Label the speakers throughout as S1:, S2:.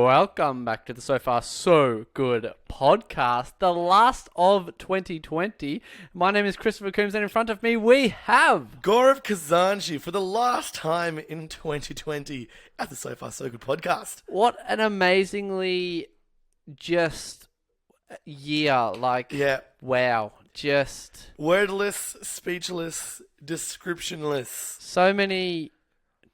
S1: Welcome back to the So Far So Good podcast, the last of 2020. My name is Christopher Coombs, and in front of me we have
S2: Gaurav Khazanchi for the last time in 2020 at the So Far So Good podcast.
S1: What an amazingly just year.
S2: Yeah.
S1: Wow. Just
S2: Wordless, speechless, descriptionless.
S1: so many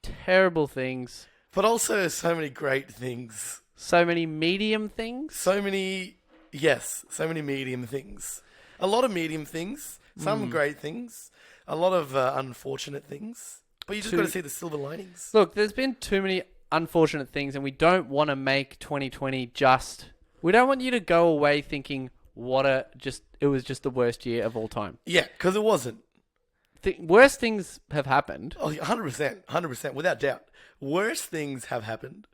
S1: terrible things.
S2: But also so many great things.
S1: So many medium things.
S2: So many medium things. A lot of medium things. Some great things. A lot of unfortunate things. But you just got to see the silver linings.
S1: Look, there's been too many unfortunate things, and we don't want to make 2020 just... We don't want you to go away thinking, it was just the worst year of all time.
S2: Yeah, because it wasn't.
S1: Worse things have happened.
S2: Oh, 100%, without doubt. Worse things have happened,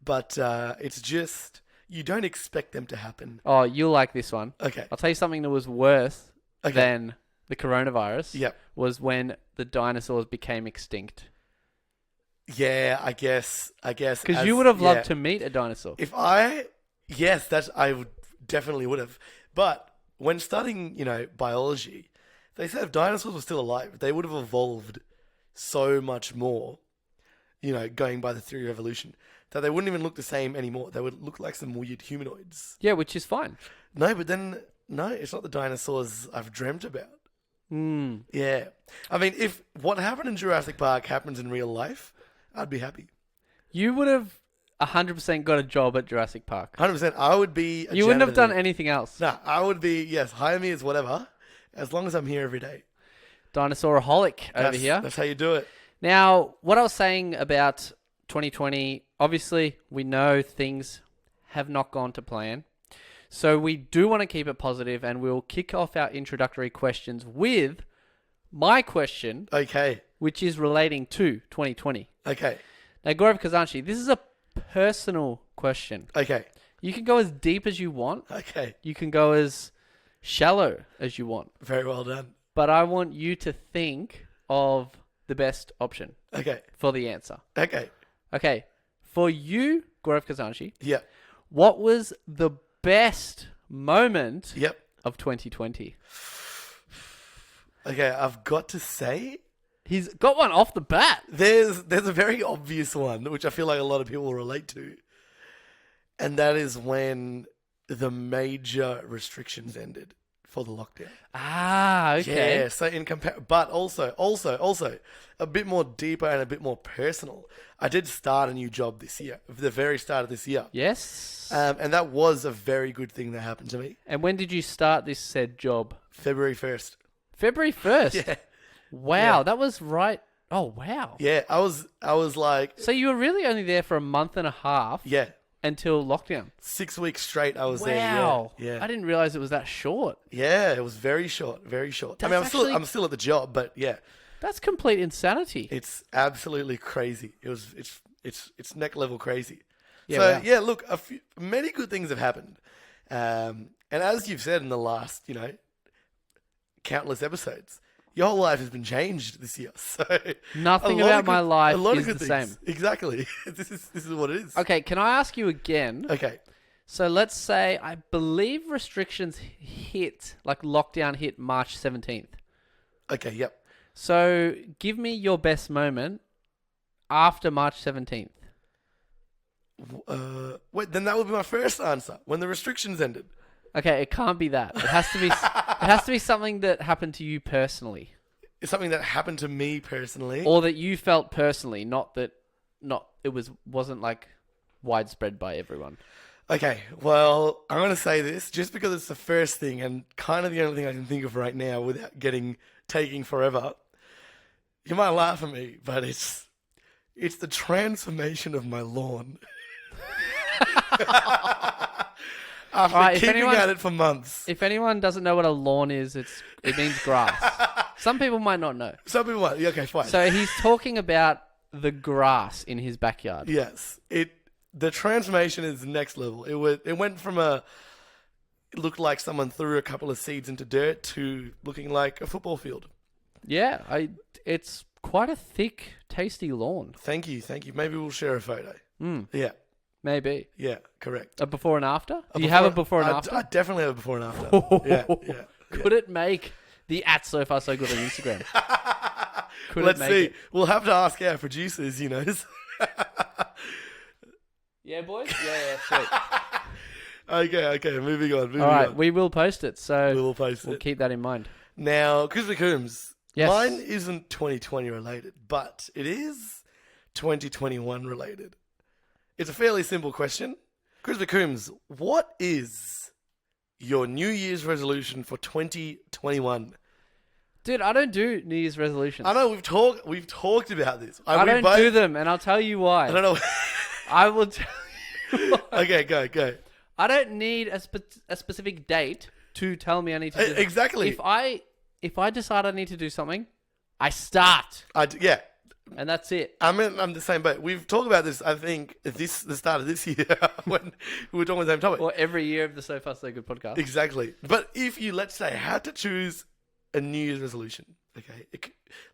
S2: but it's just, you don't expect them to happen.
S1: Oh, you'll like this one.
S2: Okay.
S1: I'll tell you something that was worse than the coronavirus.
S2: Yep.
S1: Was when the dinosaurs became extinct.
S2: Yeah, I guess.
S1: Because you would have loved to meet a dinosaur.
S2: I definitely would have. But when studying, biology, they said if dinosaurs were still alive, they would have evolved so much more, going by the theory of evolution, that they wouldn't even look the same anymore. They would look like some weird humanoids.
S1: Yeah, which is fine.
S2: No, but then, it's not the dinosaurs I've dreamt about. Yeah. I mean, if what happened in Jurassic Park happens in real life, I'd be happy.
S1: You would have 100% got a job at Jurassic Park.
S2: 100%. I would be a
S1: You wouldn't have
S2: janitor.
S1: done anything else.
S2: No, I would be, yes, hire me as whatever, as long as I'm here every day.
S1: Dinosauraholic over here.
S2: That's how you do it.
S1: Now, what I was saying about 2020, obviously, we know things have not gone to plan. So we do want to keep it positive, and we'll kick off our introductory questions with my question,
S2: Okay.
S1: which is relating to 2020.
S2: Okay.
S1: Now, Gaurav Khazanchi, this is a personal question.
S2: Okay.
S1: You can go as deep as you want.
S2: Okay.
S1: You can go as shallow as you want.
S2: Very well done.
S1: But I want you to think of the best option
S2: Okay.
S1: for the answer.
S2: Okay.
S1: Okay. For you, Gaurav Khazanchi,
S2: Yep.
S1: what was the best moment
S2: Yep.
S1: of 2020?
S2: Okay, I've got to say,
S1: He's got one off the bat.
S2: there's a very obvious one, which I feel like a lot of people will relate to. And that is when the major restrictions ended for the lockdown.
S1: Ah, okay.
S2: Yeah, so but also a bit more deeper and a bit more personal. I did start a new job this year, at the very start of this year.
S1: Yes.
S2: And that was a very good thing that happened to me.
S1: And when did you start this said job?
S2: February 1st.
S1: February 1st?
S2: Yeah.
S1: Wow,
S2: Yeah.
S1: that was right. Oh, wow.
S2: Yeah, I was like,
S1: So you were really only there for a month and a half
S2: yeah,
S1: until lockdown?
S2: 6 weeks straight I was there.
S1: Wow.
S2: Yeah.
S1: I didn't realize it was that short.
S2: Yeah, it was very short, very short. I mean,
S1: That's
S2: I'm still at the job, but yeah,
S1: That's complete insanity.
S2: it's absolutely crazy. It's neck level crazy.
S1: Yeah,
S2: So
S1: wow.
S2: yeah, look, many good things have happened, and as you've said in the last, countless episodes, your whole life has been changed this year. So
S1: Nothing
S2: a lot
S1: about
S2: of
S1: my
S2: good-
S1: life
S2: a lot of
S1: is
S2: good
S1: the
S2: things.
S1: same.
S2: Exactly. This is what it is.
S1: Okay, can I ask you again?
S2: Okay.
S1: So let's say, I believe restrictions hit, like lockdown hit March 17th.
S2: Okay. Yep.
S1: So give me your best moment after March 17th.
S2: Wait, then that would be my first answer. When the restrictions ended.
S1: Okay, it can't be that. It has to be. It has to be something that happened to you personally,
S2: It's something that happened to me personally.
S1: or that you felt personally, not wasn't like widespread by everyone.
S2: Okay, well, I'm going to say this just because it's the first thing and kind of the only thing I can think of right now without taking forever. You might laugh at me, but it's the transformation of my lawn. After
S1: Alright, if
S2: keeping
S1: anyone-
S2: at it for months.
S1: If anyone doesn't know what a lawn is, it means grass. Some people might not know.
S2: Some people might. Okay, fine.
S1: So he's talking about the grass in his backyard.
S2: Yes, the transformation is next level. It went from it looked like someone threw a couple of seeds into dirt to looking like a football field.
S1: Yeah, it's quite a thick, tasty lawn.
S2: Thank you. Maybe we'll share a photo. Yeah.
S1: Maybe.
S2: Yeah, correct.
S1: A before and after? Do you have a before and after?
S2: I definitely have a before and after. Yeah.
S1: Could it make the at So Far So Good on Instagram?
S2: Let's see. We'll have to ask our producers,
S1: Yeah, boys? Yeah, sweet.
S2: Okay, moving on.
S1: All right, we will post it, so
S2: We will post
S1: we'll
S2: it.
S1: keep that in mind.
S2: Now, Christopher Coombs,
S1: Yes.
S2: mine isn't 2020 related, but it is 2021 related. It's a fairly simple question. Christopher Coombs, what is your New Year's resolution for 2021?
S1: Dude, I don't do New Year's resolutions.
S2: I know we've talked about this.
S1: I don't do them, and I'll tell you why.
S2: I don't know.
S1: I will tell you why.
S2: Okay, go.
S1: I don't need a specific date to tell me I need to do it.
S2: Exactly.
S1: If I decide I need to do something, I start.
S2: Yeah.
S1: And that's it.
S2: I'm the same boat. We've talked about this, I think, the start of this year when we were talking about the same topic.
S1: Or every year of the So Far So Good podcast.
S2: Exactly. But if you, let's say, had to choose a New Year's resolution, okay,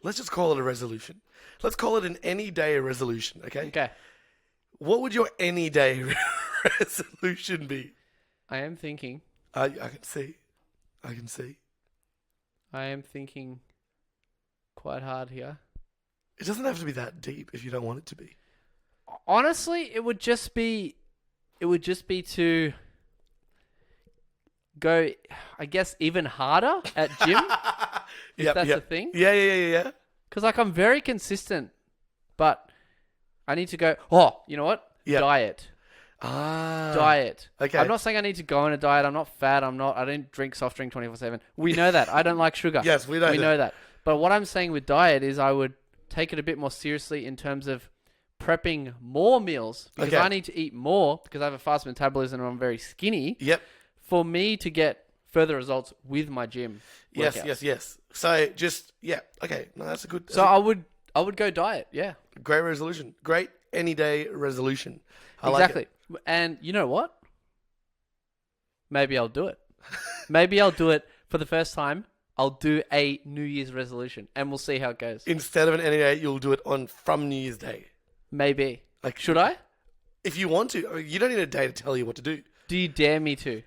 S2: let's just call it a resolution. Let's call it an any day resolution, okay?
S1: Okay.
S2: What would your any day resolution be?
S1: I am thinking.
S2: I can see.
S1: I am thinking quite hard here.
S2: It doesn't have to be that deep if you don't want it to be.
S1: Honestly, it would just be to go, I guess, even harder at gym. If that's a thing.
S2: Yeah.
S1: Because I'm very consistent, but I need to go. Oh, you know what?
S2: Yeah.
S1: Diet. Diet.
S2: Okay.
S1: I'm not saying I need to go on a diet. I'm not fat. I don't drink soft drink 24/7. We know that. I don't like sugar.
S2: Yes, we know
S1: that. But what I'm saying with diet is I would take it a bit more seriously in terms of prepping more meals because I need to eat more because I have a fast metabolism and I'm very skinny.
S2: Yep.
S1: For me to get further results with my gym.
S2: Yes. So just okay. No, that's a good.
S1: So I would go diet. Yeah.
S2: Great resolution. Great any day resolution.
S1: Exactly. And you know what? Maybe I'll do it. Maybe I'll do it for the first time. I'll do a New Year's resolution and we'll see how it goes.
S2: Instead of an any day, you'll do it from New Year's Day.
S1: Maybe. Should I?
S2: If you want to. I mean, you don't need a day to tell you what to do.
S1: Do you dare me to?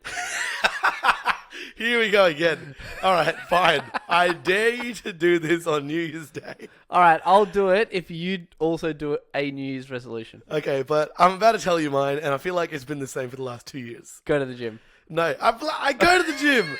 S2: Here we go again. All right, fine. I dare you to do this on New Year's Day.
S1: All right, I'll do it if you also do a New Year's resolution.
S2: Okay, but I'm about to tell you mine, and I feel like it's been the same for the last 2 years.
S1: Go to the gym.
S2: No, I go to the gym.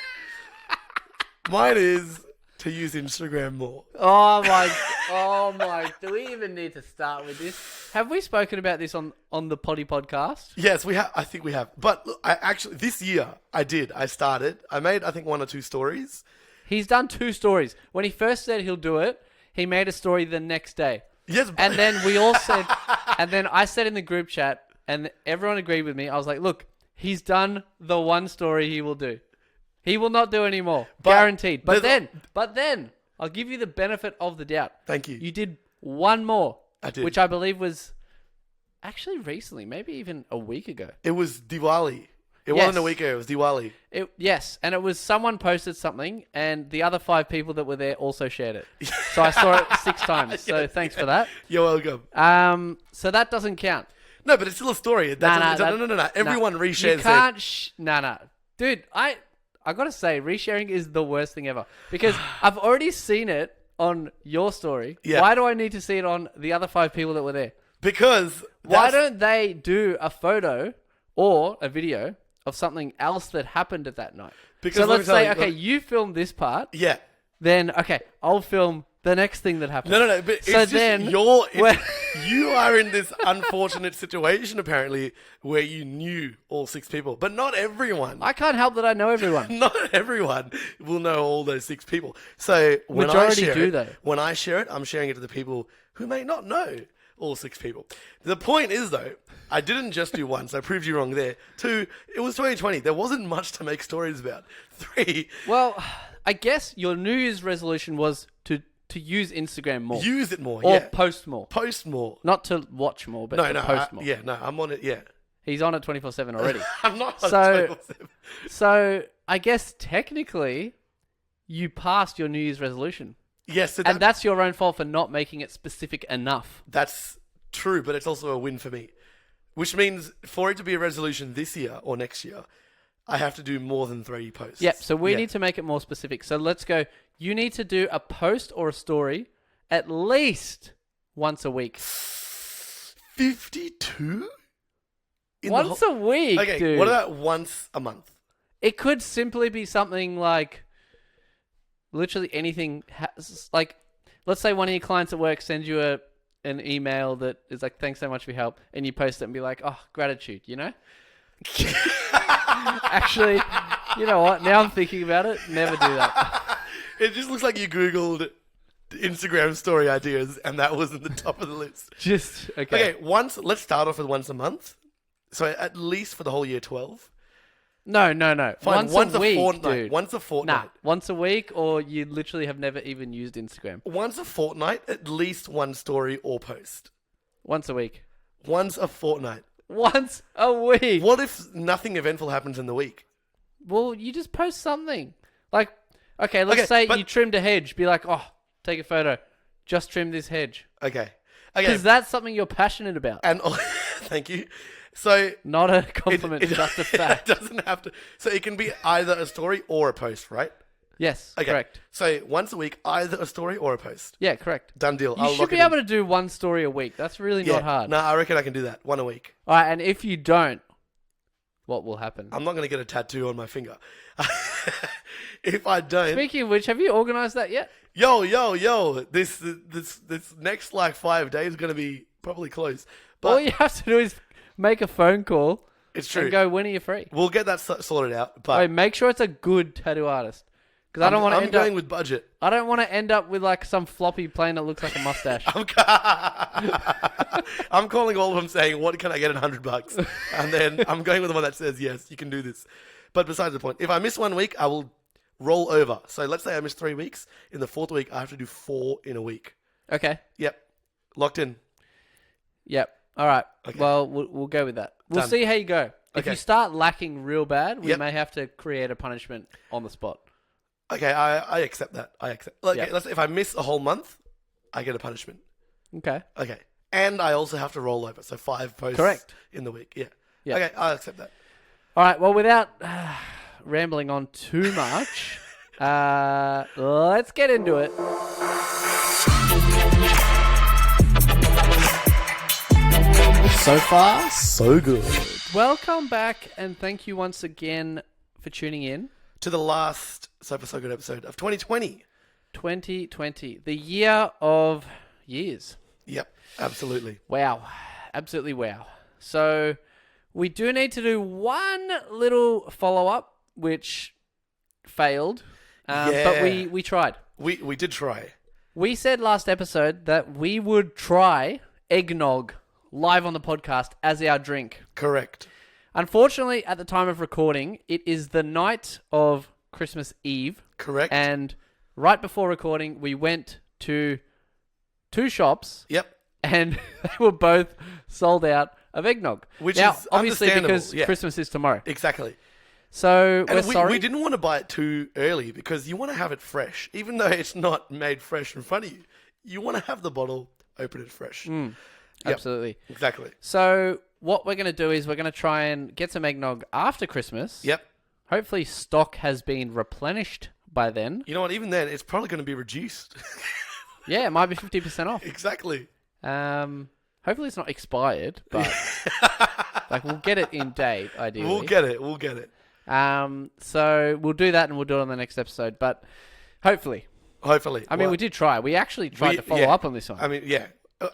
S2: Mine is to use Instagram more.
S1: Oh my. Do we even need to start with this? Have we spoken about this on the Potty podcast?
S2: Yes, we have. I think we have. But look, this year, I did. I started. I made, I think, 1 or 2 stories.
S1: He's done 2 stories. When he first said he'll do it, he made a story the next day.
S2: Yes.
S1: And then we all said, and then I said in the group chat, and everyone agreed with me. I was like, look, he's done the 1 story he will do. He will not do any more. Guaranteed. But then, I'll give you the benefit of the doubt.
S2: Thank you.
S1: You did 1 more.
S2: I did.
S1: Which I believe was actually recently, maybe even a week ago.
S2: It was Diwali. It wasn't a week ago. It was Diwali.
S1: Yes, and it was someone posted something, and the other 5 people that were there also shared it. So I saw it 6 times. So thanks for that.
S2: You're welcome.
S1: So that doesn't count.
S2: No, but it's still a story. No. Everyone reshares.
S1: You can't. Dude, I gotta say, resharing is the worst thing ever because I've already seen it on your story.
S2: Yeah.
S1: Why do I need to see it on the other 5 people that were there?
S2: Because
S1: why don't they do a photo or a video of something else that happened at that night?
S2: Because
S1: so let's say, you filmed this part.
S2: Yeah.
S1: Then, I'll film the next thing that happened.
S2: No. But
S1: so
S2: it's
S1: then,
S2: you are in this unfortunate situation, apparently, where you knew all 6 people. But not everyone.
S1: I can't help that I know everyone.
S2: Not everyone will know all those 6 people. So when
S1: Majority
S2: I share
S1: do,
S2: it,
S1: though.
S2: When I share it, I'm sharing it to the people who may not know all 6 people. The point is, though, I didn't just do 1, so I proved you wrong there. 2, it was 2020. There wasn't much to make stories about. 3,
S1: well, I guess your New Year's resolution was to use Instagram more.
S2: Use it more,
S1: or post more.
S2: Post more.
S1: Not to watch more, but to post more.
S2: I'm on it, yeah.
S1: He's on it 24/7 already.
S2: I'm not on it 24/7.
S1: So, I guess technically, you passed your New Year's resolution.
S2: Yes.
S1: And that's your own fault for not making it specific enough.
S2: That's true, but it's also a win for me. Which means for it to be a resolution this year or next year, I have to do more than 3 posts.
S1: Yep, so we need to make it more specific. So let's go. You need to do a post or a story at least once a week.
S2: 52?
S1: Once a week,
S2: okay,
S1: dude.
S2: what about once a month?
S1: It could simply be something like literally anything. Like, let's say one of your clients at work sends you an email that is like, thanks so much for your help, and you post it and be like, oh, gratitude, you know? Actually, you know what? Now I'm thinking about it. Never do that.
S2: It just looks like you Googled Instagram story ideas and that was at the top of the list.
S1: Just, okay.
S2: Okay, let's start off with once a month. So at least for the whole year 12.
S1: No.
S2: Fine,
S1: Once a week,
S2: fortnight.
S1: dude.
S2: Once a fortnight.
S1: Nah, once a week, or you literally have never even used Instagram.
S2: Once a fortnight, at least one story or post.
S1: Once a week.
S2: Once a fortnight.
S1: Once a week.
S2: What if nothing eventful happens in the week?
S1: Well, you just post something. Like, okay, let's say you trimmed a hedge. Be like, oh, take a photo. Just trim this hedge.
S2: Okay.
S1: Because that's something you're passionate about.
S2: And thank you. So
S1: not a compliment, just a fact.
S2: It doesn't have to. So it can be either a story or a post, right?
S1: Yes,
S2: okay.
S1: Correct.
S2: So once a week, either a story or a post.
S1: Yeah, correct.
S2: Done deal.
S1: You should be able to do one story a week. That's really not hard.
S2: No, I reckon I can do that. One a week.
S1: All right, and if you don't, what will happen?
S2: I'm not going to get a tattoo on my finger. If I don't.
S1: Speaking of which, have you organised that yet?
S2: Yo. This next like 5 days is going to be probably close. But
S1: all you have to do is make a phone call.
S2: It's true.
S1: And go, when are you free?
S2: We'll get that sorted out. But
S1: make sure it's a good tattue artist. Because I don't want to
S2: I'm going with budget.
S1: I don't want to end up with like some floppy plane that looks like a mustache.
S2: I'm calling all of them saying, what can I get at $100? And then I'm going with the one that says, yes, you can do this. But besides the point, if I miss 1 week, I will roll over. So let's say I miss 3 weeks. In the 4th week, I have to do 4 in a week.
S1: Okay.
S2: Yep. Locked in.
S1: Yep. All right.
S2: Okay.
S1: Well, we'll go with that. We'll see how you go. If you start lacking real bad, we may have to create a punishment on the spot.
S2: Okay, I accept that. Let's say if I miss a whole month, I get a punishment.
S1: Okay.
S2: Okay. And I also have to roll over. So 5 posts in the week. Yeah. Okay, I'll accept that.
S1: All right. Well, without rambling on too much, let's get into it.
S2: So far, so good.
S1: Welcome back, and thank you once again for tuning in
S2: to the last So Far So Good episode of 2020.
S1: 2020, the year of years.
S2: Yep, absolutely.
S1: Wow, absolutely wow. So we do need to do one little follow-up, which failed, but we tried.
S2: We did try.
S1: We said last episode that we would try eggnog live on the podcast as our drink.
S2: Correct.
S1: Unfortunately, at the time of recording, it is the night of Christmas Eve.
S2: Correct.
S1: And right before recording, we went to 2 shops.
S2: Yep.
S1: And they were both sold out of eggnog.
S2: Which
S1: now,
S2: is
S1: obviously
S2: understandable.
S1: because Christmas is tomorrow.
S2: Exactly.
S1: So
S2: and
S1: we're sorry.
S2: We didn't want to buy it too early because you want to have it fresh. Even though it's not made fresh in front of you, you want to have the bottle, open it fresh.
S1: Yep, absolutely.
S2: Exactly.
S1: So what we're going to do is we're going to try and get some eggnog after Christmas.
S2: Yep.
S1: Hopefully stock has been replenished by then.
S2: You know what? Even then, it's probably going to be reduced.
S1: Yeah, it might be 50% off.
S2: Exactly.
S1: Hopefully it's not expired, but like we'll get it in date, ideally.
S2: We'll get it.
S1: So we'll do that and we'll do it on the next episode, but hopefully. I mean, we did try. We actually tried to follow up on this one.
S2: I mean, yeah.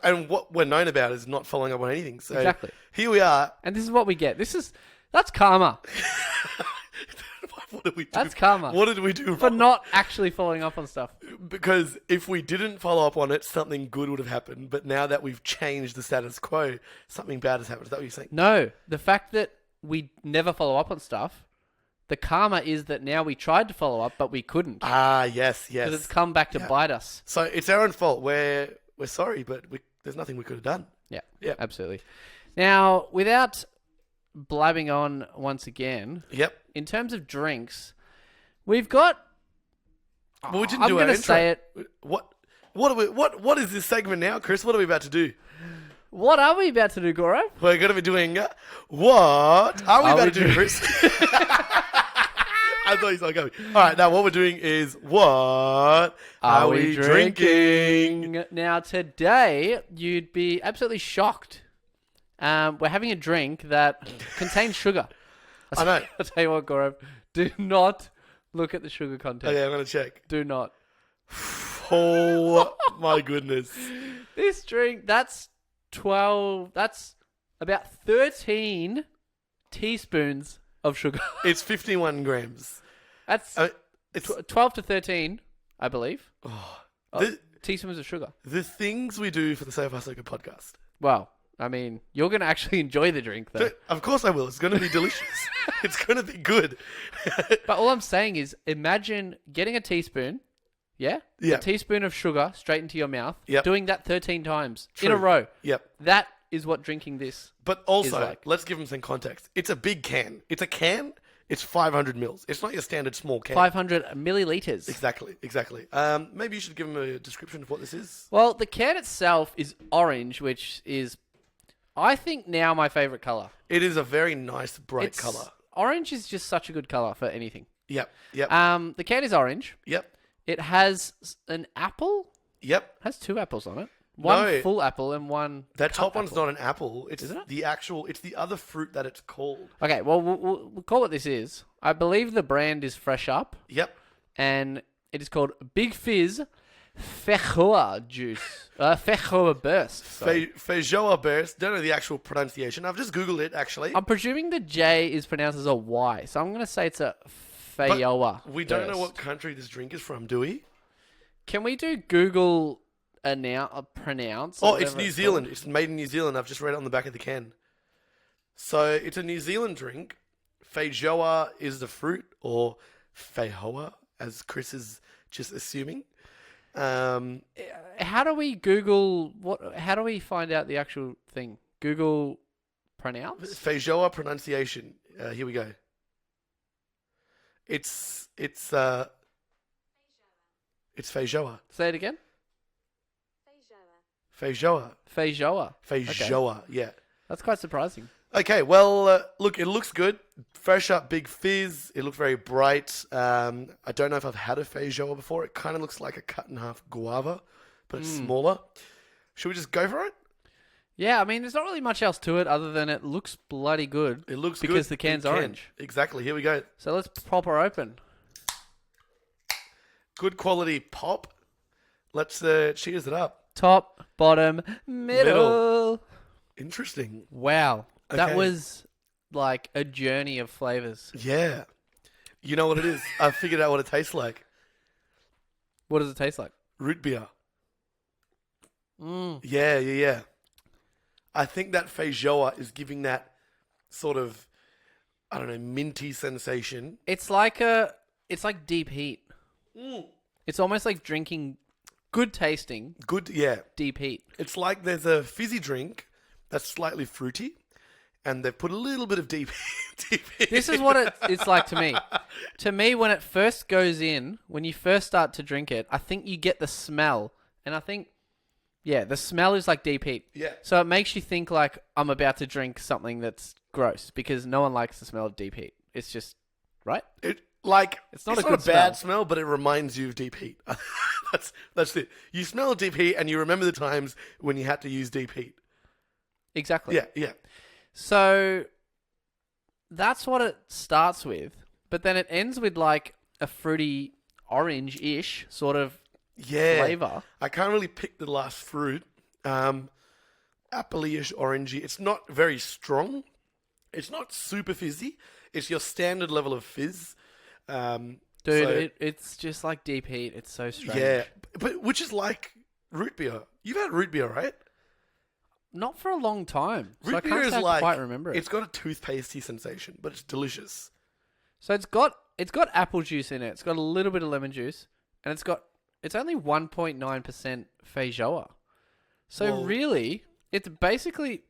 S2: And what we're known about is not following up on anything. So
S1: exactly.
S2: Here we are.
S1: And this is what we get. That's karma.
S2: What did we do?
S1: That's karma.
S2: What did we do
S1: for not actually following up on stuff?
S2: Because if we didn't follow up on it, something good would have happened. But now that we've changed the status quo, something bad has happened. Is that what you're saying?
S1: No. The fact that we never follow up on stuff, the karma is that now we tried to follow up, but we couldn't.
S2: Ah, yes.
S1: Because it's come back to bite us.
S2: So it's our own fault. We're sorry, but there's nothing we could have done.
S1: Yeah, absolutely. Now, without blabbing on once again, in terms of drinks, we've got...
S2: Well, we didn't do our intro.
S1: Say it.
S2: What is this segment now, Chris? What are we about to do?
S1: What are we about to do, Gaurav?
S2: We're going to be doing what are we about to do, Chris? I thought you saw it coming. All right, now what we're doing is what are we drinking?
S1: Now, today, you'd be absolutely shocked. We're having a drink that contains sugar.
S2: I know.
S1: I'll tell you what, Gaurav, do not look at the sugar content.
S2: Okay, I'm going to check.
S1: Do not.
S2: Oh, my goodness.
S1: This drink, that's about 13 teaspoons of sugar.
S2: It's 51 grams.
S1: That's
S2: It's
S1: 12 to 13, I believe.
S2: the,
S1: Teaspoons of sugar.
S2: the things we do for the So Far So Good podcast.
S1: Well, I mean, you're going to actually enjoy the drink, though.
S2: Of course I will. It's going to be delicious. It's going to be good.
S1: But all I'm saying is, imagine getting a teaspoon,
S2: Yeah.
S1: a teaspoon of sugar straight into your mouth,
S2: Yep.
S1: doing that 13 times in
S2: True.
S1: a row.
S2: Yep.
S1: That is what drinking this.
S2: But also,
S1: like-
S2: let's give them some context. It's a big can. It's a can. It's 500 mils. It's not your standard small can.
S1: 500 milliliters.
S2: Exactly. Maybe you should give them a description of what this is.
S1: Well, the can itself is orange, which is, I think, now my favorite color.
S2: It is a very nice, bright color.
S1: Orange is just such a good color for anything.
S2: Yep.
S1: The can is orange.
S2: Yep.
S1: It has an apple.
S2: Yep.
S1: It has 2 apples on it. One
S2: No.
S1: full apple and one.
S2: That top
S1: cut
S2: one's
S1: apple.
S2: not an apple. It's
S1: Isn't it?
S2: the actual. It's the other fruit that it's called.
S1: Okay, well, we'll call what this is. I believe the brand is Fresh Up,
S2: Yep.
S1: and it is called Big Fizz Feijoa Juice. Feijoa Burst. sorry.
S2: Feijoa burst. Don't know the actual pronunciation. I've just googled it actually.
S1: I'm presuming the J is pronounced as a Y, so I'm going to say it's a Feijoa.
S2: We don't know
S1: Burst.
S2: what country this drink is from, do we?
S1: Can we do Google pronounce?
S2: Oh,
S1: or
S2: it's
S1: whatever
S2: New
S1: called?
S2: Zealand. It's made in New Zealand. I've just read it on the back of the can. So it's a New Zealand drink. Feijoa is the fruit, or feijoa, as Chris is just assuming.
S1: How do we Google what? How do we find out the actual thing? Google pronounce.
S2: Feijoa pronunciation. Here we go. It's feijoa.
S1: Say it again.
S2: Feijoa.
S1: Feijoa.
S2: Feijoa. Yeah.
S1: That's quite surprising.
S2: Okay, well, look, it looks good. Fresh Up, Big Fizz. It looks very bright. I don't know if I've had a feijoa before. It kind of looks like a cut-in-half guava, but it's smaller. Should we just go for it?
S1: Yeah, I mean, there's not really much else to it other than it looks bloody good.
S2: It looks
S1: because
S2: good.
S1: the can's
S2: Big can.
S1: orange.
S2: Exactly. Here we go.
S1: So let's pop her open.
S2: Good quality pop. Let's cheers it up.
S1: Top, bottom, middle.
S2: Interesting.
S1: Wow. That
S2: Okay.
S1: was like a journey of flavors.
S2: Yeah. You know what it is? I figured out what it tastes like.
S1: What does it taste like?
S2: Root beer.
S1: Mm.
S2: Yeah. I think that feijoa is giving that sort of, I don't know, minty sensation.
S1: It's like deep heat. It's almost like drinking good tasting
S2: Good, yeah.
S1: deep heat.
S2: It's like there's a fizzy drink that's slightly fruity, and they've put a little bit of deep heat.
S1: This is what it's like to me. To me, when it first goes in, when you first start to drink it, I think you get the smell. And I think, yeah, the smell is like deep heat.
S2: Yeah.
S1: So it makes you think like I'm about to drink something that's gross because no one likes the smell of deep heat. It's just, right?
S2: It's
S1: not
S2: not
S1: a
S2: a
S1: good
S2: bad smell, but it reminds you of deep heat. That's it. You smell deep heat, and you remember the times when you had to use deep heat.
S1: Exactly.
S2: Yeah.
S1: So that's what it starts with, but then it ends with like a fruity orange-ish sort of
S2: Yeah.
S1: flavor.
S2: I can't really pick the last fruit. Apple-ish, orangey. It's not very strong. It's not super fizzy. It's your standard level of fizz.
S1: Dude, it's just like deep heat. It's so strange.
S2: Yeah, but which is like root beer. You've had root beer, right?
S1: Not for a long time. So I
S2: Root beer
S1: can't
S2: is
S1: say I
S2: like
S1: quite remember it.
S2: It's got a toothpastey sensation, but it's delicious.
S1: So it's got apple juice in it. It's got a little bit of lemon juice, and it's only 1.9% feijoa. So
S2: Well-
S1: really, it's basically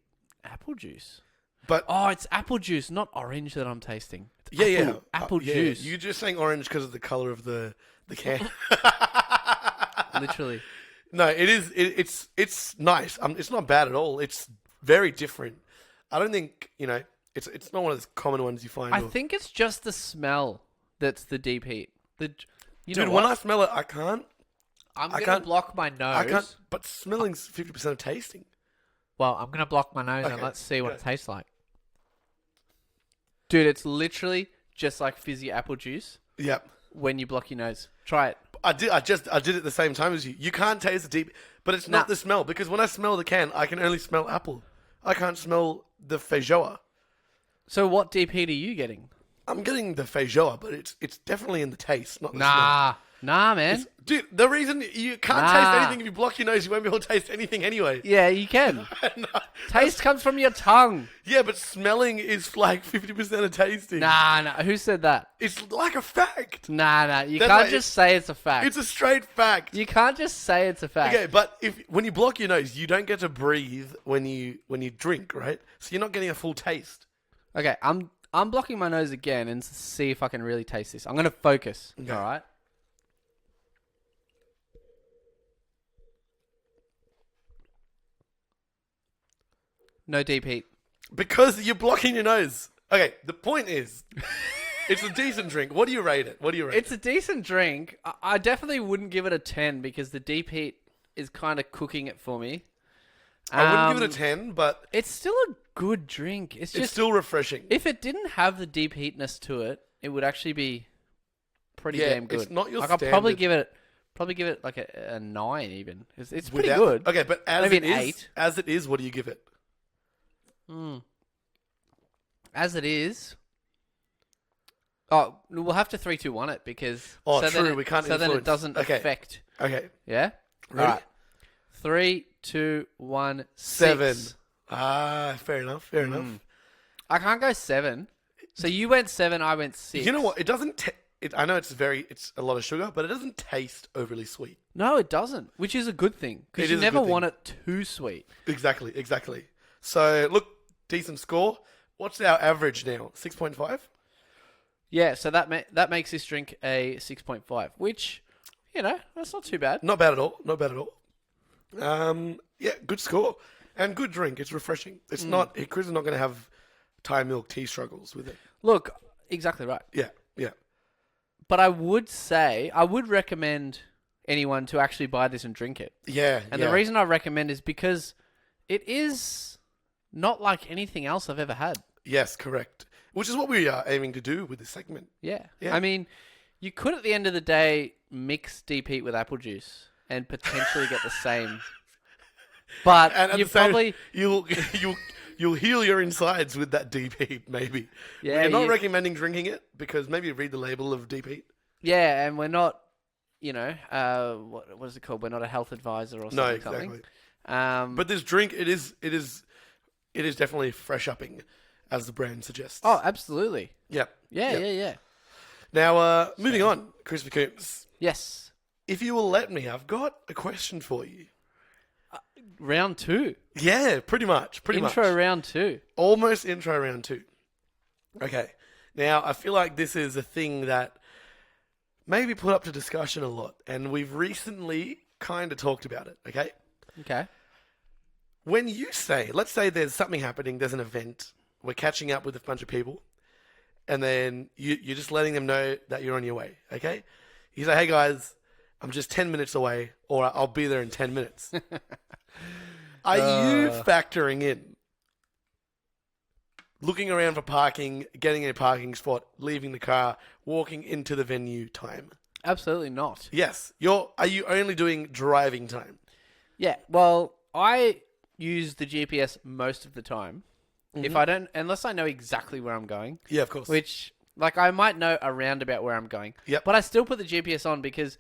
S1: apple juice.
S2: But
S1: It's apple juice, not orange that I'm tasting. It's
S2: yeah.
S1: apple
S2: Yeah.
S1: juice.
S2: You're just saying orange because of the color of the can.
S1: Literally.
S2: No, it is. It's nice. It's not bad at all. It's very different. I don't think It's not one of those common ones you find.
S1: I think it's just the smell that's the deep heat.
S2: Dude, when I smell it, I can't.
S1: I'm gonna block my nose.
S2: I can't. But smelling's 50% of tasting.
S1: Well, I'm gonna block my nose and let's see what it tastes like. Dude, it's literally just like fizzy apple juice.
S2: Yep.
S1: When you block your nose, try it.
S2: I did it at the same time as you. You can't taste the deep, but it's not the smell because when I smell the can, I can only smell apple. I can't smell the feijoa.
S1: So what deep heat are you getting?
S2: I'm getting the feijoa, but it's definitely in the taste, not the smell.
S1: Nah, man.
S2: Dude, the reason you can't taste anything if you block your nose, you won't be able to taste anything anyway.
S1: Yeah, you can.
S2: No,
S1: Taste comes from your tongue.
S2: yeah, but smelling is like 50% of tasting.
S1: Nah. Who said that?
S2: It's like a fact.
S1: Nah. You
S2: That's
S1: can't
S2: like-
S1: just say it's a fact.
S2: It's a straight fact.
S1: You can't just say it's a fact.
S2: Okay, but when you block your nose, you don't get to breathe when you drink, right? So you're not getting a full taste.
S1: Okay, I'm blocking my nose again and see if I can really taste this. I'm gonna focus.
S2: Okay.
S1: All right. No deep heat.
S2: Because you're blocking your nose. Okay, the point is, it's a decent drink. What do you rate it?
S1: It's a decent drink. I definitely wouldn't give it a 10 because the deep heat is kind of cooking it for me.
S2: I wouldn't give it a 10, but
S1: it's still a good drink. It's just
S2: still refreshing.
S1: if it didn't have the deep heatness to it, it would actually be pretty damn good.
S2: It's not your
S1: like I'll
S2: standard.
S1: probably give it like a 9 even. It's pretty good.
S2: Okay, but
S1: Maybe an 8.
S2: As it is, what do you give it?
S1: As it is. Oh, we'll have to 3, 2, 1 it because
S2: true, we can't
S1: so then it
S2: influence.
S1: doesn't
S2: Okay.
S1: affect.
S2: Okay.
S1: Yeah?
S2: Ready?
S1: All right. 3, 2, 1,
S2: 7.
S1: 6.
S2: Fair enough.
S1: I can't go 7. So you went 7, I went 6.
S2: You know what? It doesn't. I know it's a lot of sugar, but it doesn't taste overly sweet.
S1: No, it doesn't, which is a good thing because
S2: It
S1: you
S2: is a
S1: never
S2: good thing.
S1: want it too sweet.
S2: Exactly. So look, decent score. What's our average now? 6.5.
S1: Yeah, so that makes this drink a 6.5, which that's not too bad.
S2: Not bad at all. Yeah, good score and good drink. It's refreshing. It's not. Chris is not going to have Thai milk tea struggles with it.
S1: Look, exactly right.
S2: Yeah.
S1: But I would recommend anyone to actually buy this and drink it.
S2: Yeah.
S1: And the reason I recommend is because it is not like anything else I've ever had.
S2: Yes, correct. Which is what we are aiming to do with this segment.
S1: Yeah.
S2: Yeah.
S1: I mean, you could at the end of the day mix deep heat with apple juice and potentially get the same. But
S2: And
S1: you
S2: the same-
S1: probably
S2: you'll heal your insides with that deep heat, maybe.
S1: Yeah,
S2: We're not recommending drinking it because maybe read the label of deep heat.
S1: yeah, and we're not, what is it called? We're not a health advisor or something.
S2: No, exactly. But this drink, it is definitely fresh upping, as the brand suggests.
S1: oh, absolutely.
S2: Yep.
S1: Yeah.
S2: Now, moving on, Christopher Coombs.
S1: Yes.
S2: If you will let me, I've got a question for you.
S1: Round 2.
S2: Yeah, pretty much.
S1: Intro round 2.
S2: Almost intro round 2. Okay. Now, I feel like this is a thing that may be put up to discussion a lot, and we've recently kind of talked about it, okay?
S1: Okay.
S2: When you let's say there's something happening, there's an event, we're catching up with a bunch of people, and then you're just letting them know that you're on your way, okay? You say, hey guys, I'm just 10 minutes away, or I'll be there in 10 minutes. Are you factoring in looking around for parking, getting a parking spot, leaving the car, walking into the venue time?
S1: Absolutely not.
S2: Yes. Are you only doing driving time?
S1: Yeah. Well, I use the GPS most of the time. If I don't, unless I know exactly where I'm going.
S2: Yeah, of course.
S1: Which, I might know around about where I'm going.
S2: Yep.
S1: But I still put the GPS on because,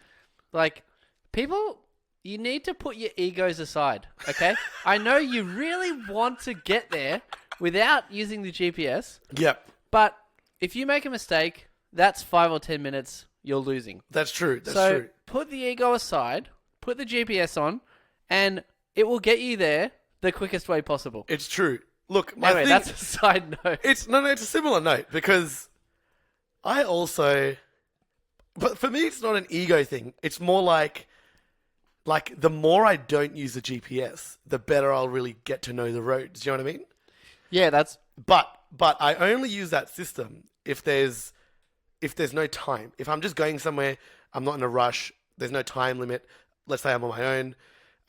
S1: people, you need to put your egos aside, okay? I know you really want to get there without using the GPS,
S2: Yep.
S1: but if you make a mistake, that's 5 or 10 minutes you're losing.
S2: That's true. That's
S1: So
S2: true.
S1: put the ego aside, put the GPS on, and it will get you there the quickest way possible.
S2: It's true. Look,
S1: Anyway, that's a side note.
S2: it's a similar note because I also, but for me, it's not an ego thing. It's more like like the more I don't use the GPS, the better I'll really get to know the roads. Do you know what I mean?
S1: Yeah, that's...
S2: But I only use that system if there's no time. If I'm just going somewhere, I'm not in a rush, there's no time limit. Let's say I'm on my own.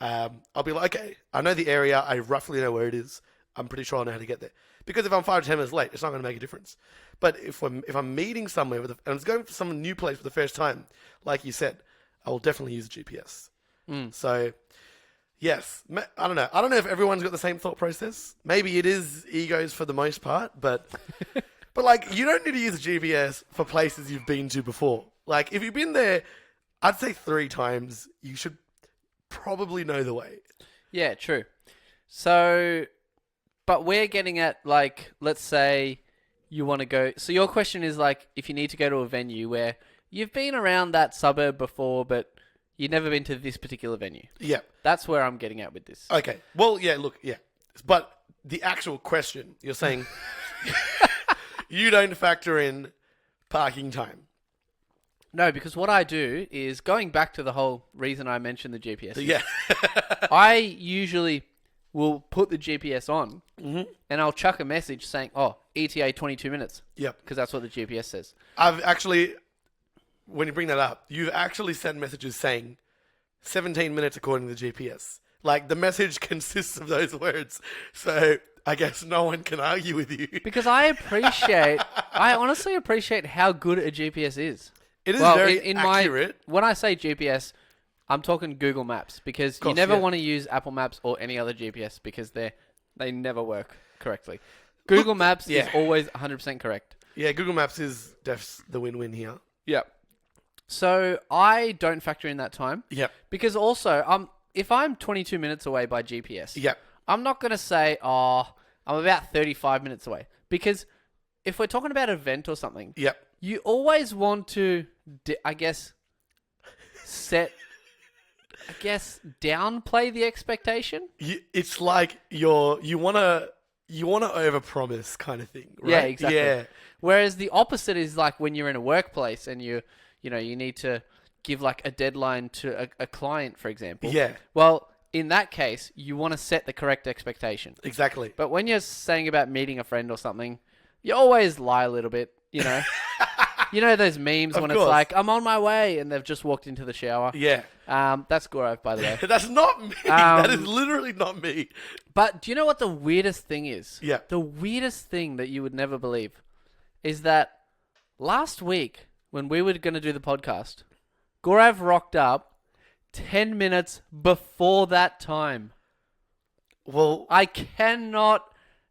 S2: I'll be like, okay, I know the area. I roughly know where it is. I'm pretty sure I know how to get there. Because if I'm 5 to 10 minutes late, it's not going to make a difference. But if I'm meeting somewhere and I'm going to some new place for the first time, like you said, I will definitely use GPS. So, yes, I don't know. I don't know if everyone's got the same thought process. Maybe it is egos for the most part, but like you don't need to use GPS for places you've been to before. Like if you've been there, I'd say 3 times, you should probably know the way.
S1: Yeah, true. So, but we're getting at, like, let's say you want to go... So your question is, like, if you need to go to a venue where you've been around that suburb before, but you've never been to this particular venue.
S2: Yeah.
S1: That's where I'm getting at with this.
S2: Okay. Well, yeah, look, yeah. But the actual question, you're saying you don't factor in parking time.
S1: No, because what I do is, going back to the whole reason I mentioned the GPS.
S2: Yeah.
S1: I usually will put the GPS on and I'll chuck a message saying, oh, ETA 22 minutes.
S2: Yep.
S1: Because that's what the GPS says.
S2: I've actually, when you bring that up, you've actually sent messages saying 17 minutes according to the GPS. Like, the message consists of those words. So I guess no one can argue with you.
S1: Because I honestly appreciate how good a GPS is.
S2: It is very accurate.
S1: When I say GPS, I'm talking Google Maps, because you never want to use Apple Maps or any other GPS because they never work correctly. Google Maps is always 100% correct.
S2: Yeah, Google Maps is the win-win here.
S1: Yep. So I don't factor in that time.
S2: Yep.
S1: Because also, if I'm 22 minutes away by GPS, I'm not going to say, oh, I'm about 35 minutes away. Because if we're talking about an event or something, you always want to, downplay the expectation.
S2: It's like you want to overpromise kind of thing, right?
S1: Yeah, exactly.
S2: Yeah.
S1: Whereas the opposite is like when you're in a workplace and you need to give like a deadline to a client, for example.
S2: Yeah.
S1: Well, in that case, you want to set the correct expectation.
S2: Exactly.
S1: But when you're saying about meeting a friend or something, you always lie a little bit, you know. You know those memes when it's like, I'm on my way, and they've just walked into the shower.
S2: Yeah.
S1: That's Gaurav, by the way.
S2: That's not me. That is literally not me.
S1: But do you know what the weirdest thing is?
S2: Yeah.
S1: The weirdest thing that you would never believe is that last week, when we were going to do the podcast, Gaurav rocked up 10 minutes before that time.
S2: Well,
S1: I cannot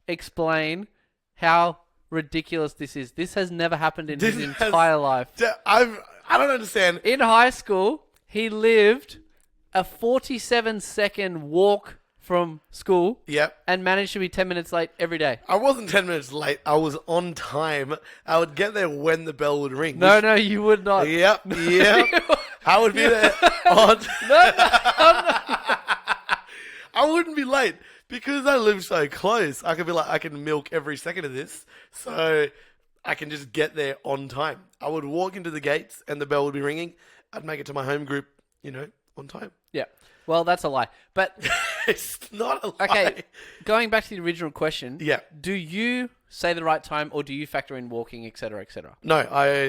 S1: explain how ridiculous this is. This has never happened in his entire life.
S2: I don't understand.
S1: In high school, he lived a 47-second walk from school and managed to be 10 minutes late every day.
S2: I wasn't 10 minutes late. I was on time. I would get there when the bell would ring.
S1: No, you would not.
S2: Yep. I would be there on...
S1: No.
S2: I wouldn't be late because I live so close. I could be like, I can milk every second of this, so I can just get there on time. I would walk into the gates and the bell would be ringing. I'd make it to my home group, on time.
S1: Yeah. Well, that's a lie. But
S2: it's not a lie.
S1: Okay, going back to the original question.
S2: Yeah.
S1: Do you say the right time, or do you factor in walking, etc., etc.?
S2: No,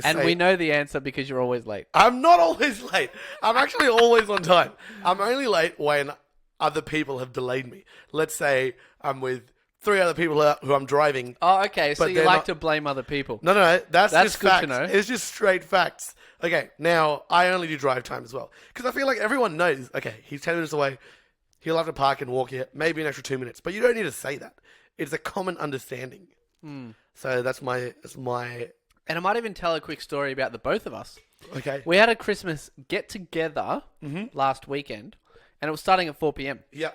S1: And we know the answer because you're always late.
S2: I'm not always late. I'm actually always on time. I'm only late when other people have delayed me. Let's say I'm with 3 other people who I'm driving.
S1: Oh, okay. So
S2: but
S1: you like to blame other people.
S2: No. That's just
S1: good
S2: facts.
S1: to know.
S2: It's just straight facts. Okay, now I only do drive time as well. Because I feel like everyone knows, okay, he's 10 minutes away. He'll have to park and walk here. Maybe an extra 2 minutes. But you don't need to say that. It's a common understanding. So that's my...
S1: And I might even tell a quick story about the both of us.
S2: Okay.
S1: We had a Christmas get-together last weekend. And it was starting at 4 p.m.
S2: Yeah.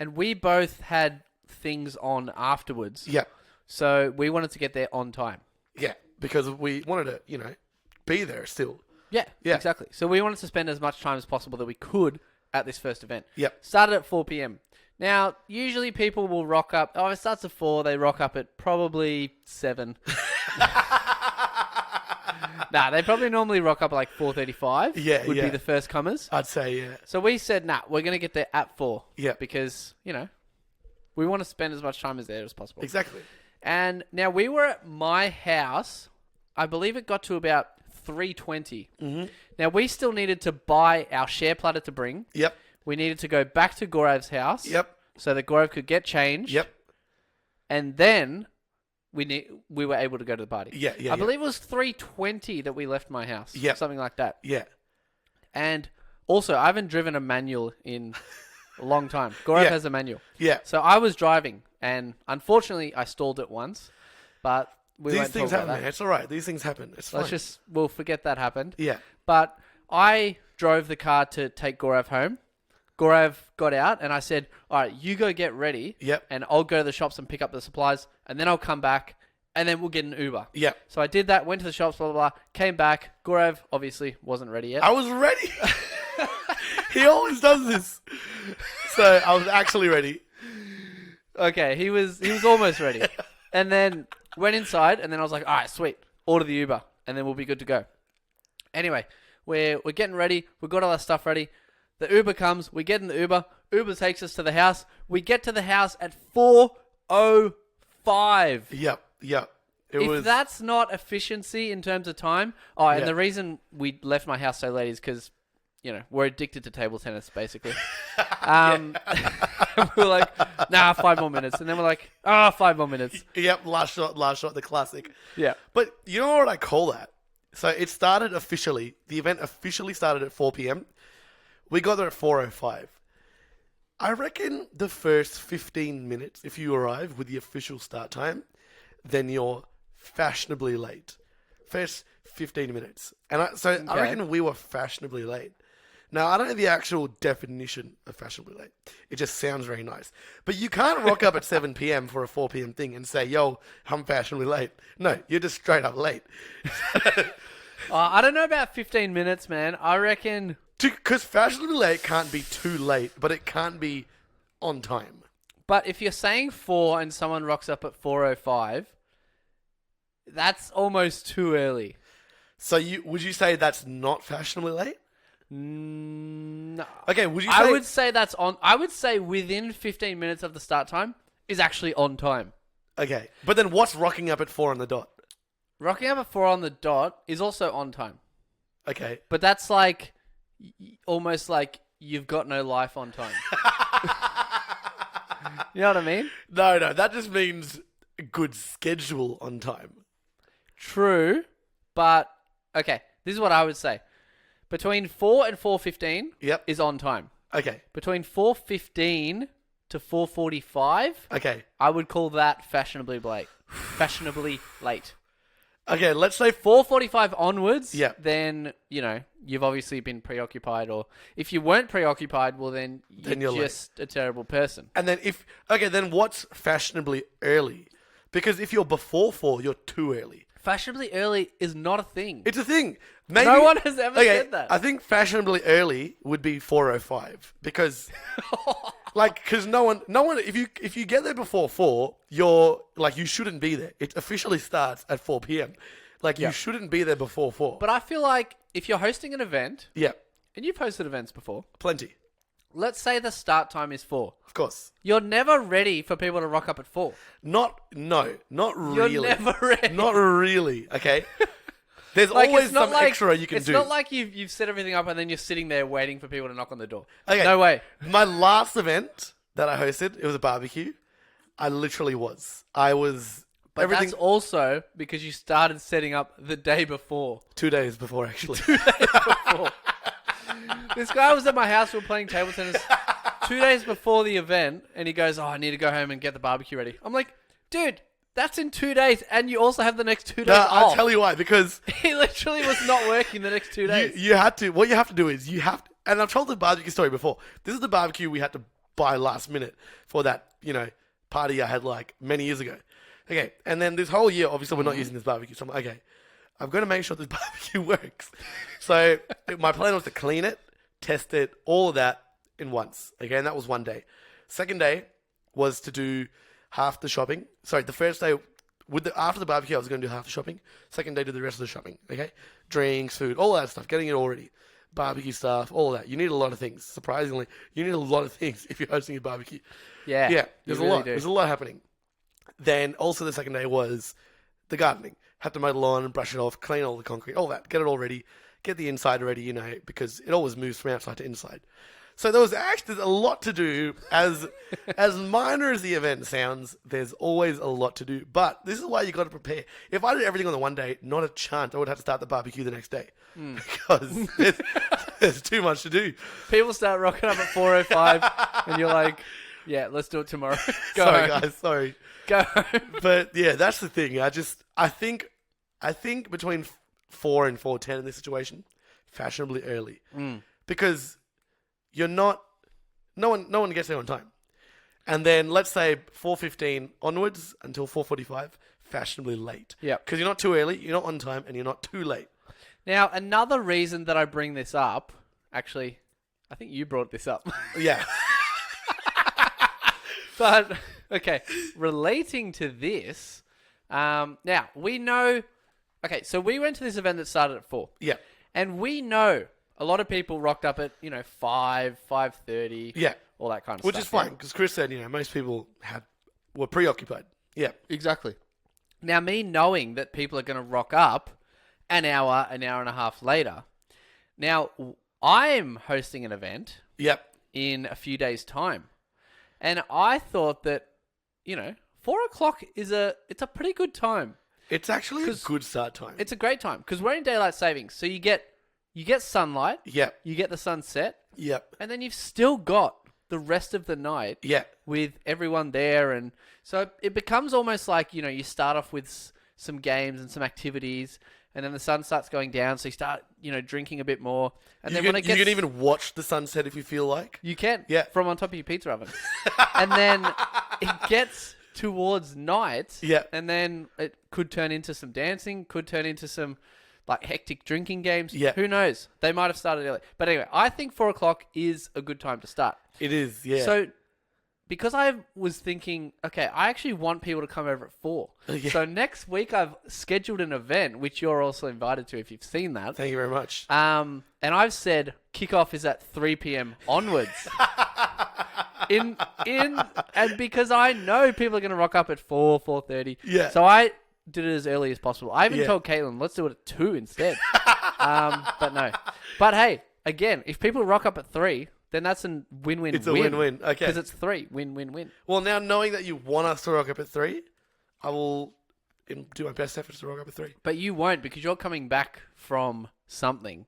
S1: And we both had things on afterwards.
S2: Yeah.
S1: So we wanted to get there on time.
S2: Yeah. Because we wanted to, be there still.
S1: Yeah, exactly. So we wanted to spend as much time as possible that we could at this first event.
S2: Yep.
S1: Started at 4 p.m. Now, usually people will rock up. Oh, it starts at 4. They rock up at probably 7. Nah, they probably normally rock up at like 4:35.
S2: Yeah,
S1: would
S2: yeah.
S1: be the first comers.
S2: I'd say, yeah.
S1: So we said, nah, we're gonna get there at 4.
S2: Yeah.
S1: Because we want to spend as much time as there as possible.
S2: Exactly.
S1: And now we were at my house. I believe it got to about 3:20.
S2: Mm-hmm.
S1: Now we still needed to buy our share platter to bring.
S2: Yep.
S1: We needed to go back to Gaurav's house.
S2: Yep.
S1: So that Gaurav could get changed.
S2: Yep.
S1: And then we were able to go to the party.
S2: Yeah, yeah.
S1: I believe it was 3:20 that we left my house.
S2: Yeah.
S1: Something like that.
S2: Yeah.
S1: And also, I haven't driven a manual in a long time. Gaurav
S2: Yeah.
S1: has a manual.
S2: Yeah.
S1: So I was driving, and unfortunately, I stalled it once. But
S2: These
S1: won't
S2: things
S1: talk
S2: happen,
S1: about
S2: man.
S1: that.
S2: It's all right. These things happen. It's fine.
S1: We'll forget that happened.
S2: Yeah.
S1: But I drove the car to take Gaurav home. Gaurav got out, and I said, all right, you go get ready.
S2: Yep.
S1: And I'll go to the shops and pick up the supplies, and then I'll come back, and then we'll get an Uber.
S2: Yep.
S1: So I did that, went to the shops, blah, blah, blah, came back. Gaurav obviously wasn't ready yet.
S2: I was ready. He always does this. So I was actually ready.
S1: Okay, he was almost ready. And then went inside, and then I was like, all right, sweet, order the Uber, and then we'll be good to go. Anyway, we're getting ready. We've got all our stuff ready. The Uber comes. We get in the Uber. Uber takes us to the house. We get to the house at 4:05.
S2: Yep. Yep.
S1: If that's not efficiency in terms of time. Oh, and
S2: Yeah.
S1: the reason we left my house so late is because, we're addicted to table tennis, basically. We're like, nah, 5 more minutes. And then we're like, 5 more minutes.
S2: Yep. Last shot, the classic.
S1: Yeah.
S2: But you know what I call that? So it started officially. The event officially started at 4 p.m. We got there at 4:05. I reckon the first 15 minutes, if you arrive with the official start time, then you're fashionably late. First 15 minutes. And I reckon we were fashionably late. Now, I don't know the actual definition of fashionably late. It just sounds very nice. But you can't rock up at 7 p.m. for a 4 p.m. thing and say, yo, I'm fashionably late. No, you're just straight up late.
S1: I don't know about 15 minutes, man. I reckon...
S2: Because fashionably late can't be too late, but it can't be on time.
S1: But if you're saying 4 and someone rocks up at 4:05, that's almost too early.
S2: So would you say that's not fashionably late?
S1: No.
S2: Okay, would you say...
S1: I would say that's on... I would say within 15 minutes of the start time is actually on time.
S2: Okay, but then what's rocking up at 4 on the dot?
S1: Rocking up at 4 on the dot is also on time.
S2: Okay.
S1: But that's like... almost like you've got no life on time. You know what I mean?
S2: No, that just means a good schedule on time.
S1: True, but okay, this is what I would say. Between 4 and 4:15
S2: Yep.
S1: is on time.
S2: Okay.
S1: Between 4:15 to 4:45,
S2: Okay.
S1: I would call that fashionably late. Fashionably late.
S2: Okay, let's say...
S1: 4:45 onwards,
S2: Yeah.
S1: then, you've obviously been preoccupied, or if you weren't preoccupied, well, then you're
S2: you're
S1: just a terrible person.
S2: And then then what's fashionably early? Because if you're before 4, you're too early.
S1: Fashionably early is not a thing.
S2: It's a thing. Maybe,
S1: No one has ever said that.
S2: I think fashionably early would be 4:05 because, because no one, if you get there before 4, you're like you shouldn't be there. It officially starts at 4 p.m. Like you shouldn't be there before 4.
S1: But I feel like if you're hosting an event,
S2: Yeah,
S1: and you've hosted events before,
S2: plenty,
S1: let's say the start time is 4.
S2: of course.
S1: You're never ready for people to rock up at 4.
S2: Not really.
S1: You're never ready.
S2: Not really. Okay. There's
S1: Like,
S2: always
S1: it's not
S2: some
S1: like,
S2: extra you can do.
S1: It's not like you've set everything up and then you're sitting there waiting for people to knock on the door.
S2: Okay.
S1: No way.
S2: My last event that I hosted, it was a barbecue. I literally was. I was.
S1: But
S2: everything
S1: that's also because you started setting up the day before.
S2: 2 days before, actually.
S1: Before. This guy was at my house. We were playing table tennis 2 days before the event, and he goes, "Oh, I need to go home and get the barbecue ready." I'm like, "Dude, that's in 2 days, and you also have the next 2 days
S2: No,
S1: off."
S2: I'll tell you why. Because
S1: He literally was not working the next 2 days.
S2: you had to. What you have to do is you have to. And I've told the barbecue story before. This is the barbecue we had to buy last minute for that party I had like many years ago. Okay, and then this whole year, obviously, we're not using this barbecue. So I'm like, okay, I'm going to make sure this barbecue works. So my plan was to clean it, test it, all of that in once. Okay, and that was one day. Second day was to do half the shopping. Sorry, the first day after the barbecue, I was going to do half the shopping. Second day, do the rest of the shopping. Okay, drinks, food, all that stuff, getting it all ready. Barbecue stuff, all that. You need a lot of things. Surprisingly, you need a lot of things if you're hosting a barbecue.
S1: Yeah,
S2: Yeah, there's
S1: you
S2: a
S1: really
S2: lot.
S1: do.
S2: There's a lot happening. Then also the second day was the gardening. Had to mow the lawn and brush it off, clean all the concrete, all that. Get it all ready. Get the inside ready, you know, because it always moves from outside to inside. So there was actually a lot to do. As minor as the event sounds, there's always a lot to do. But this is why you got to prepare. If I did everything on the one day, not a chance I would have to start the barbecue the next day because there's too much to do.
S1: People start rocking up at 4:05, and you're like, "Yeah, let's do it tomorrow."
S2: Sorry, guys. Sorry.
S1: Go home.
S2: But yeah, that's the thing. I think between 4 and 4:10 in this situation, fashionably early, because you're not. No one gets there on time, and then let's say 4:15 onwards until 4:45, fashionably late.
S1: Yeah,
S2: because you're not too early, you're not on time, and you're not too late.
S1: Now, another reason that I bring this up, actually, I think you brought this up.
S2: Yeah.
S1: But, okay, relating to this, now, we know, okay, so we went to this event that started at 4.
S2: Yeah.
S1: And we know a lot of people rocked up at, 5, 5:30.
S2: Yeah.
S1: All that kind of
S2: Which
S1: stuff.
S2: is fine, because Chris said, most people were preoccupied. Yeah.
S1: Exactly. Now, me knowing that people are going to rock up an hour and a half later. Now, I'm hosting an event
S2: Yep.
S1: in a few days' time. And I thought that, 4 o'clock it's a pretty good time.
S2: It's actually a good start time.
S1: It's a great time because we're in daylight savings. So you get sunlight.
S2: Yep.
S1: You get the sunset.
S2: Yep.
S1: And then you've still got the rest of the night with everyone there. And so it becomes almost like, you start off with some games and some activities. And then the sun starts going down, so you start, drinking a bit more. And then when it gets,
S2: you can even watch the sunset if you feel like.
S1: You can,
S2: Yeah.
S1: from on top of your pizza oven. And then it gets towards night,
S2: Yeah.
S1: and then it could turn into some dancing, could turn into some hectic drinking games.
S2: Yeah.
S1: Who knows? They might have started early. But anyway, I think 4 o'clock is a good time to start.
S2: It is, yeah.
S1: So, because I was thinking, okay, I actually want people to come over at 4.
S2: Yeah.
S1: So next week I've scheduled an event, which you're also invited to if you've seen that.
S2: Thank you very much.
S1: And I've said kickoff is at 3 p.m. onwards. and because I know people are going to rock up at 4, 4:30.
S2: Yeah.
S1: So I did it as early as possible. I even
S2: Yeah.
S1: told Caitlin, let's do it at 2 instead. But no. But hey, again, if people rock up at 3, then that's a win-win-win.
S2: It's a win-win. Okay.
S1: Because it's 3. Win-win-win.
S2: Well, now knowing that you want us to rock up at 3, I will do my best efforts to rock up at 3.
S1: But you won't because you're coming back from something.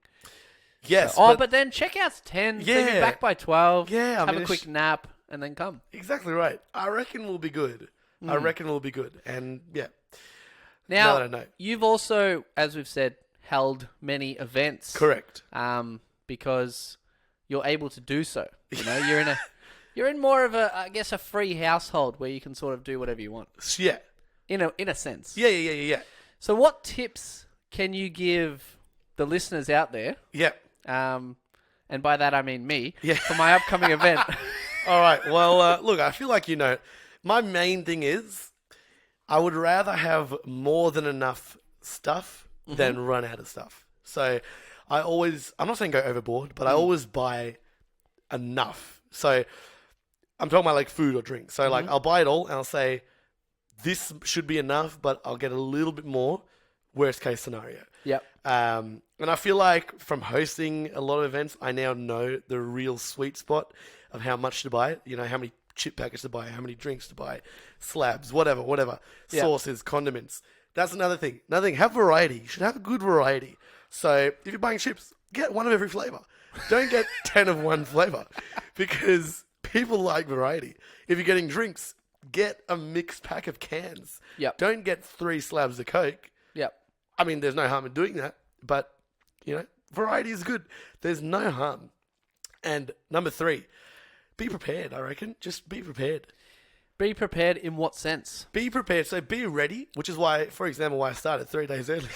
S2: Yes.
S1: But then checkout's 10. So
S2: Yeah.
S1: you're back by 12.
S2: Yeah, I
S1: Have
S2: mean,
S1: a quick nap and then come.
S2: Exactly right. I reckon we'll be good. I reckon we'll be good. And yeah.
S1: Now,
S2: that I know.
S1: you've also, as we've said, held many events.
S2: Correct.
S1: Because you're able to do so. You're in more of a free household where you can sort of do whatever you want.
S2: Yeah.
S1: In a sense.
S2: Yeah.
S1: So what tips can you give the listeners out there?
S2: Yeah.
S1: And by that I mean me.
S2: Yeah.
S1: For my upcoming event.
S2: All right. Well, look, I feel like, my main thing is I would rather have more than enough stuff than run out of stuff. So I'm not saying go overboard, but I always buy enough. So I'm talking about like food or drink. So like I'll buy it all and I'll say this should be enough, but I'll get a little bit more. Worst case scenario.
S1: Yep.
S2: And I feel like from hosting a lot of events, I now know the real sweet spot of how much to buy. How many chip packets to buy, how many drinks to buy, slabs, whatever,
S1: Yep.
S2: sauces, condiments. That's another thing. Have variety. You should have a good variety. So if you're buying chips, get one of every flavor. Don't get 10 of one flavor because people like variety. If you're getting drinks, get a mixed pack of cans.
S1: Yep.
S2: Don't get 3 slabs of Coke.
S1: Yep.
S2: I mean, there's no harm in doing that, but, variety is good. There's no harm. And number 3, be prepared, I reckon. Just be prepared.
S1: Be prepared in what sense?
S2: Be prepared. So be ready, which is why, for example, why I started 3 days early.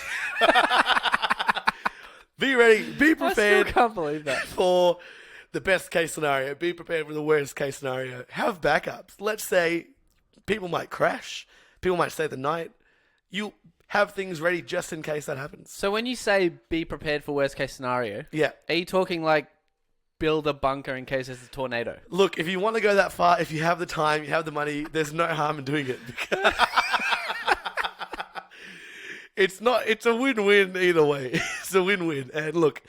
S2: Be ready. Be
S1: I
S2: prepared
S1: still can't believe that.
S2: for the best case scenario. Be prepared for the worst case scenario. Have backups. Let's say people might crash. People might stay the night. you have things ready just in case that happens.
S1: So when you say be prepared for worst case scenario,
S2: Yeah.
S1: are you talking like build a bunker in case there's a tornado?
S2: Look, if you want to go that far, if you have the time, you have the money, there's no harm in doing it. It's a win-win either way. It's a win-win. And look,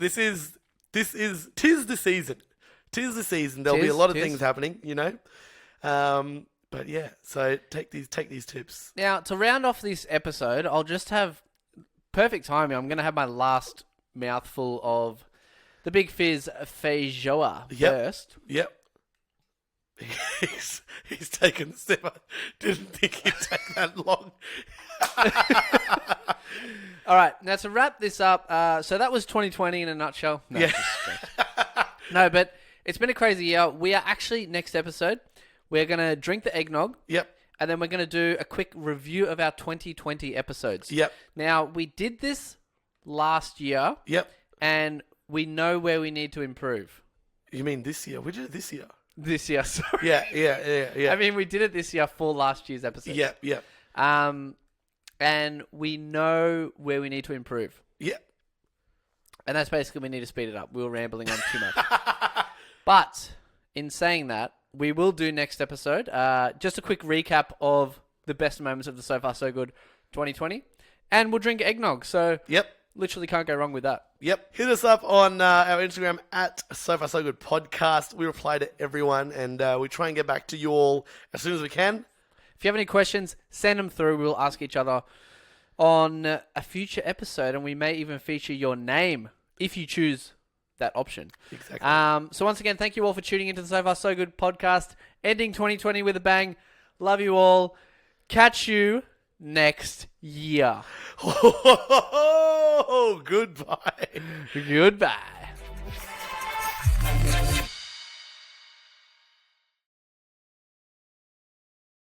S2: tis the season. Tis the season. There'll be a lot of things happening, you know. But yeah, so take these tips.
S1: Now, to round off this episode, I'll just have perfect timing. I'm going to have my last mouthful of the Big Fizz feijoa first.
S2: Yep. He's taken the step. I didn't think he'd take that long.
S1: All right, now to wrap this up, so that was 2020 in a nutshell. No,
S2: Yeah.
S1: No, but it's been a crazy year. We are actually, next episode, we're going to drink the eggnog.
S2: Yep.
S1: And then we're going to do a quick review of our 2020 episodes.
S2: Yep.
S1: Now, we did this last year.
S2: Yep.
S1: And we know where we need to improve.
S2: You mean this year? We did it this year.
S1: This year, sorry.
S2: Yeah.
S1: I mean, we did it this year for last year's episode.
S2: Yep.
S1: And we know where we need to improve.
S2: Yep.
S1: And that's basically we need to speed it up. We were rambling on too much. But in saying that, we will do next episode. Just a quick recap of the best moments of the So Far So Good 2020. And we'll drink eggnog. So literally can't go wrong with that.
S2: Yep. Hit us up on our Instagram at So Far So Good Podcast. We reply to everyone and we try and get back to you all as soon as we can.
S1: If you have any questions, send them through. We'll ask each other on a future episode, and we may even feature your name if you choose that option.
S2: Exactly.
S1: So once again, thank you all for tuning into the So Far So Good podcast. Ending 2020 with a bang. Love you all. Catch you next year.
S2: Oh, goodbye.
S1: Goodbye.